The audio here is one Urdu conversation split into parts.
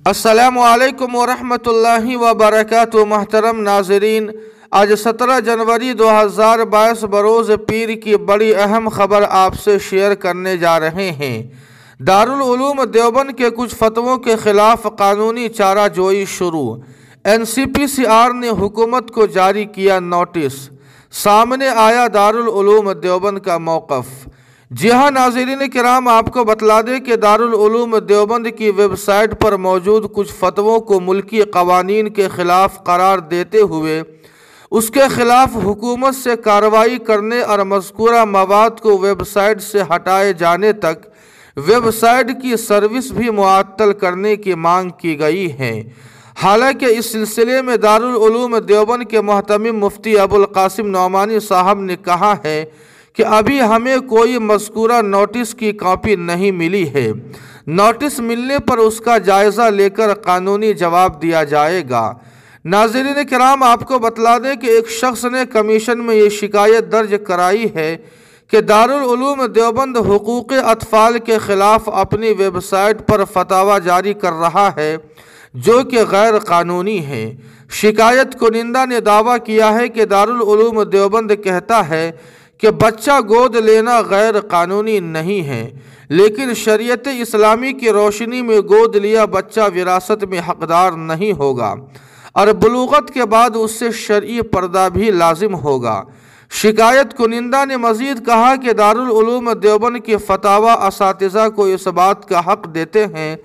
السلام علیکم ورحمۃ اللہ وبرکاتہ۔ محترم ناظرین، آج 17 جنوری 2022 بروز پیر کی بڑی اہم خبر آپ سے شیئر کرنے جا رہے ہیں۔ دارالعلوم دیوبند کے کچھ فتووں کے خلاف قانونی چارہ جوئی شروع۔ NCPCR نے حکومت کو جاری کیا نوٹس۔ سامنے آیا دارالعلوم دیوبند کا موقف۔ جی ہاں ناظرین کرام، آپ کو بتلا دیں کہ دارالعلوم دیوبند کی ویب سائٹ پر موجود کچھ فتووں کو ملکی قوانین کے خلاف قرار دیتے ہوئے اس کے خلاف حکومت سے کارروائی کرنے اور مذکورہ مواد کو ویب سائٹ سے ہٹائے جانے تک ویب سائٹ کی سروس بھی معطل کرنے کی مانگ کی گئی ہے۔ حالانکہ اس سلسلے میں دارالعلوم دیوبند کے محتمم مفتی ابوالقاسم نعمانی صاحب نے کہا ہے کہ ابھی ہمیں کوئی مذکورہ نوٹس کی کاپی نہیں ملی ہے۔ نوٹس ملنے پر اس کا جائزہ لے کر قانونی جواب دیا جائے گا۔ ناظرین کرام، آپ کو بتلا دیں کہ ایک شخص نے کمیشن میں یہ شکایت درج کرائی ہے کہ دارالعلوم دیوبند حقوق اطفال کے خلاف اپنی ویب سائٹ پر فتاوی جاری کر رہا ہے جو کہ غیر قانونی ہے۔ شکایت کنندہ نے دعویٰ کیا ہے کہ دارالعلوم دیوبند کہتا ہے کہ بچہ گود لینا غیر قانونی نہیں ہے، لیکن شریعت اسلامی کی روشنی میں گود لیا بچہ وراثت میں حقدار نہیں ہوگا اور بلوغت کے بعد اس سے شرعی پردہ بھی لازم ہوگا۔ شکایت کنندہ نے مزید کہا کہ دارالعلوم دیوبند کے فتاوی اساتذہ کو اس بات کا حق دیتے ہیں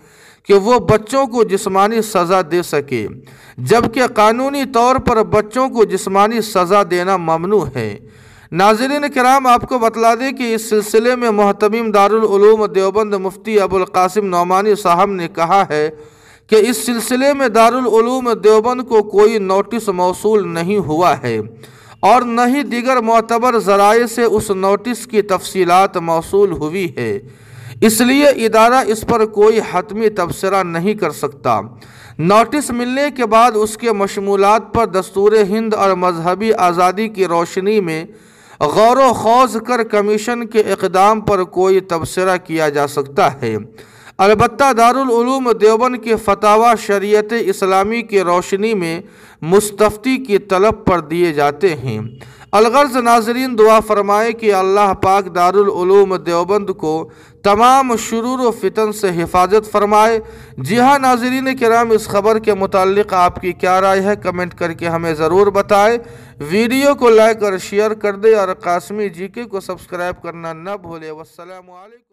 کہ وہ بچوں کو جسمانی سزا دے سکے، جبکہ قانونی طور پر بچوں کو جسمانی سزا دینا ممنوع ہے۔ ناظرین کرام، آپ کو بتلا دیں کہ اس سلسلے میں محتمم دارالعلوم دیوبند مفتی ابوالقاسم نعمانی صاحب نے کہا ہے کہ اس سلسلے میں دارالعلوم دیوبند کو کوئی نوٹس موصول نہیں ہوا ہے اور نہ ہی دیگر معتبر ذرائع سے اس نوٹس کی تفصیلات موصول ہوئی ہے، اس لیے ادارہ اس پر کوئی حتمی تبصرہ نہیں کر سکتا۔ نوٹس ملنے کے بعد اس کے مشمولات پر دستور ہند اور مذہبی آزادی کی روشنی میں غور و خوض کر کمیشن کے اقدام پر کوئی تبصرہ کیا جا سکتا ہے۔ البتہ دارالعلوم دیوبند کے فتاوی شریعت اسلامی کی روشنی میں مستفتی کی طلب پر دیے جاتے ہیں۔ الغرض ناظرین، دعا فرمائے کہ اللہ پاک دارالعلوم دیوبند کو تمام شرور و فتن سے حفاظت فرمائے۔ جی ہاں ناظرین کرام، اس خبر کے متعلق آپ کی کیا رائے ہے کمنٹ کر کے ہمیں ضرور بتائیں۔ ویڈیو کو لائک اور شیئر کر دیں اور قاسمی جی کے کو سبسکرائب کرنا نہ بھولے۔ والسلام علیکم۔